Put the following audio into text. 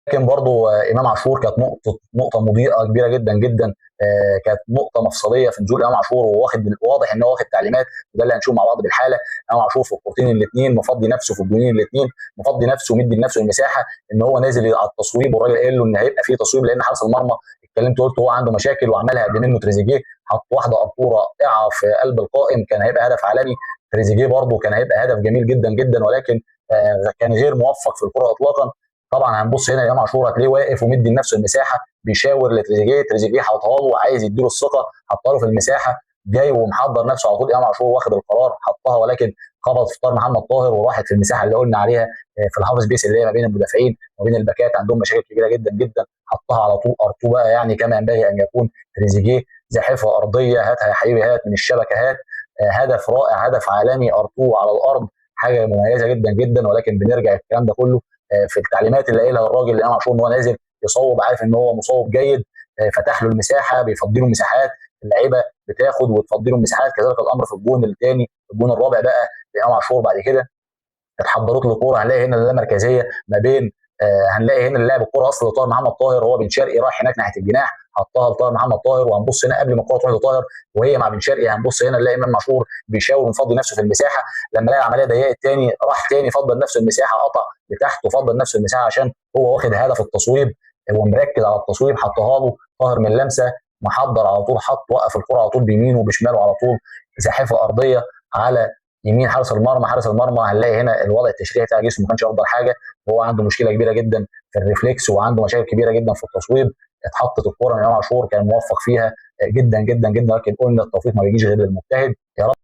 لكن برضو امام عاشور كانت نقطه مضيئه كبيره جدا جدا. كانت نقطه مفصليه في نزول امام عاشور، وواخد واضح ان هو واخد تعليمات، وده اللي هنشوفه مع بعض بالحاله. امام عاشور في الكورتين الاثنين مفضي نفسه، في الجونين الاثنين مفضي نفسه ومدي لنفسه المساحه ان هو نازل على التصويب، والراجل قال له ان هيبقى فيه تصويب لان حارس المرمى اتكلمت قلت هو عنده مشاكل، وعملها قبل منه تريزيجيه، حط واحده قطوره رائعه في قلب القائم، كان هيبقى هدف عالمي. تريزيجيه برضه كان هيبقى هدف جميل جدا جدا، ولكن كان غير موفق في الكره اطلاقا. طبعا هنبص هنا لامام عاشور هتلاقيه واقف ومدي لنفسه المساحه، بيشاور لتريزيجيه، تريزيجيه حطها له عايز يديله الثقه، حطها له في المساحه، جاي ومحضر نفسه على طول امام عاشور واخد القرار حطها، ولكن خبط في طار محمد طاهر وراحت في المساحه اللي قلنا عليها في الهاف سبيس اللي هي ما بين المدافعين وبين الباكات، عندهم مشاكل كبيره جدا جدا. حطها على طول ار2 بقى، يعني كما ينبغي ان يكون. تريزيجيه زاحفه ارضيه، هاتها يا حبيبي هات من الشبكه هات. هدف رائع، هدف عالمي، ار2 على الارض، حاجه مميزه جدا جدا. ولكن بنرجع الكلام ده كله في التعليمات اللي قايلها الراجل امام عاشور ان هو نازل يصوب، عارف ان هو مصوب جيد، فتح له المساحه، بيفضي له مساحات، اللعيبه بتاخد وتفضي له مساحات. كذلك الامر في الجون الثاني، الجون الرابع بقى لامام عاشور بعد كده اتحضرت له كوره، هنلاقي هنا اللامركزيه ما بين هنلاقي هنا اللاعب الكوره اصلا لطاهر محمد طاهر، هو بن شرقي راح هناك ناحيه الجناح حطها لطاهر محمد طاهر. وهنبص هنا قبل ما الكوره تروح لطاهر وهي مع بن شرقي، هنبص هنا نلاقي امام عاشور بيشاور ومفضي نفسه في المساحه. لما لقى العمليه ضيقت تاني راح تاني فضل نفسه المساحه، قطع لتحت وفضل نفسه المساحه عشان هو واخد هدف التصويب ومركز على التصويب. حطها له طاهر من لمسه، محضر على طول، حط وقف الكره على طول بيمينه وبشماله على طول، زاحفه ارضيه على يمين حارس المرمى. حارس المرمى هنلاقي هنا الوضع التشريحي بتاع جسمه ما كانش افضل حاجه، وهو عنده مشكله كبيره جدا في الريفلكس، وعنده مشاكل كبيره جدا في التصويب. اتحطت الكوره من امام عاشور كان موفق فيها جدا جدا جدا، لكن قلنا التوفيق ما بيجيش غير للمجتهد. يا رب